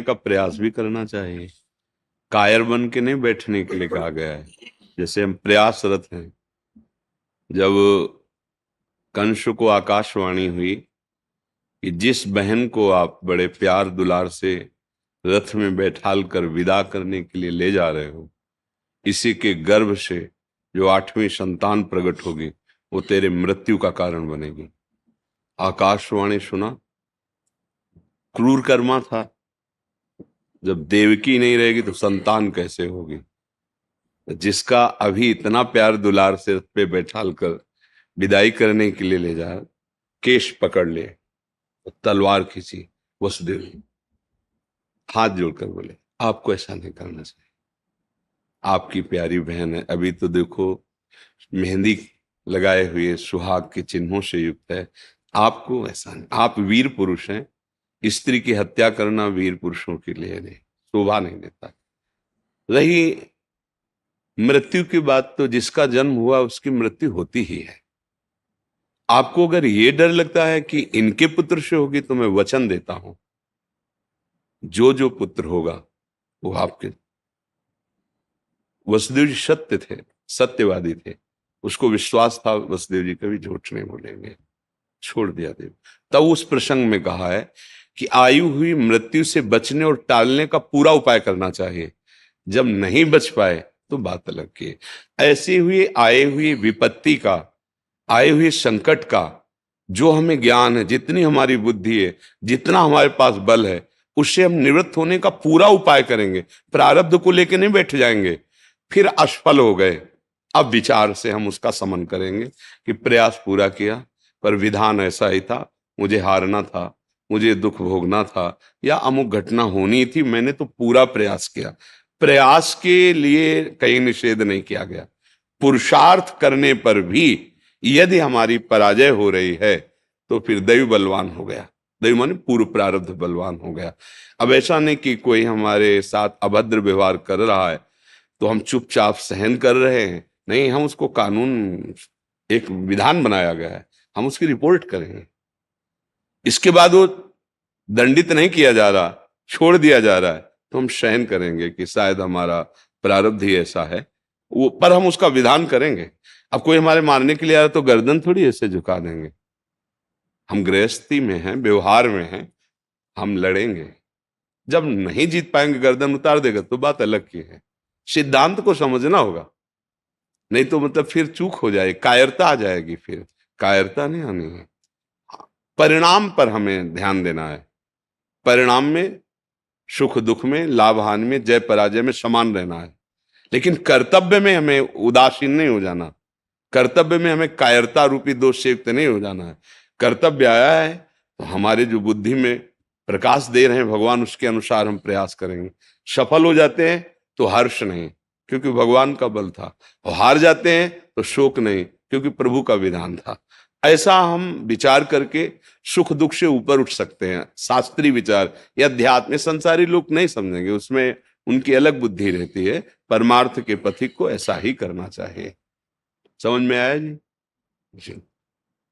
का प्रयास भी करना चाहिए। कायर बन के नहीं बैठने के लिए कहा गया है। जैसे हम प्रयासरत हैं। जब कंस को आकाशवाणी हुई कि जिस बहन को आप बड़े प्यार दुलार से रथ में बैठाल कर विदा करने के लिए ले जा रहे हो, इसी के गर्भ से जो 8वीं संतान प्रकट होगी वो तेरे मृत्यु का कारण बनेगी। आकाशवाणी सुना, क्रूर कर्मा था। जब देवकी नहीं रहेगी तो संतान कैसे होगी। जिसका अभी इतना प्यार दुलार से रथ पे बैठाल कर विदाई करने के लिए ले जा, केश पकड़ ले, तलवार खींची, वसुदेव हाथ जोड़कर बोले आपको ऐसा नहीं करना चाहिए। आपकी प्यारी बहन है, अभी तो देखो मेहंदी लगाए हुए सुहाग के चिन्हों से युक्त है। आपको ऐसा नहीं, आप वीर पुरुष हैं। स्त्री की हत्या करना वीर पुरुषों के लिए नहीं, शोभा नहीं देता। रही मृत्यु की बात, तो जिसका जन्म हुआ उसकी मृत्यु होती ही है। आपको अगर ये डर लगता है कि इनके पुत्र से होगी, तो मैं वचन देता हूं जो जो पुत्र होगा वो आपके। वसुदेव जी सत्य थे, सत्यवादी थे। उसको विश्वास था वसुदेव जी कभी झूठ नहीं बोलेंगे। छोड़ दिया देव। तब उस प्रसंग में कहा है कि आयु हुई मृत्यु से बचने और टालने का पूरा उपाय करना चाहिए। जब नहीं बच पाए तो बात अलग की। ऐसी हुई आए हुई विपत्ति का, आए हुए संकट का जो हमें ज्ञान है, जितनी हमारी बुद्धि है, जितना हमारे पास बल है, उससे हम निवृत्त होने का पूरा उपाय करेंगे। प्रारब्ध को लेकर नहीं बैठ जाएंगे फिर असफल हो गए। अब विचार से हम उसका समन करेंगे कि प्रयास पूरा किया पर विधान ऐसा ही था, मुझे हारना था, मुझे दुख भोगना था, या अमुक घटना होनी थी, मैंने तो पूरा प्रयास किया। प्रयास के लिए कहीं निषेध नहीं किया गया। पुरुषार्थ करने पर भी यदि हमारी पराजय हो रही है तो फिर दैव बलवान हो गया। दैव माने पूर्व प्रारब्ध बलवान हो गया। अब ऐसा नहीं कि कोई हमारे साथ अभद्र व्यवहार कर रहा है तो हम चुपचाप सहन कर रहे हैं। नहीं, हम उसको कानून, एक विधान बनाया गया है, हम उसकी रिपोर्ट करेंगे। इसके बाद वो दंडित नहीं किया जा रहा, छोड़ दिया जा रहा है, तो हम सहन करेंगे कि शायद हमारा प्रारब्ध ही ऐसा है, वो पर हम उसका विधान करेंगे। अब कोई हमारे मारने के लिए आया तो गर्दन थोड़ी ऐसे झुका देंगे। हम गृहस्थी में हैं, व्यवहार में हैं, हम लड़ेंगे। जब नहीं जीत पाएंगे, गर्दन उतार देगा तो बात अलग की है। सिद्धांत को समझना होगा, नहीं तो मतलब फिर चूक हो जाएगी, कायरता आ जाएगी। फिर कायरता नहीं आनी है। परिणाम पर हमें ध्यान देना है। परिणाम में, सुख दुख में, लाभ हानि में, जय पराजय में समान रहना है। लेकिन कर्तव्य में हमें उदासीन नहीं हो जाना। कर्तव्य में हमें कायरता रूपी दोष से युक्त नहीं हो जाना है। कर्तव्य आया है तो हमारे जो बुद्धि में प्रकाश दे रहे हैं भगवान, उसके अनुसार हम प्रयास करेंगे। सफल हो जाते हैं तो हर्ष नहीं, क्योंकि भगवान का बल था, और हार जाते हैं तो शोक नहीं, क्योंकि प्रभु का विधान था। ऐसा हम विचार करके सुख दुख से ऊपर उठ सकते हैं। शास्त्रीय विचार या अध्यात्म में संसारी लोग नहीं समझेंगे, उसमें उनकी अलग बुद्धि रहती है। परमार्थ के पथिक को ऐसा ही करना चाहिए। समझ में आया जी? जी।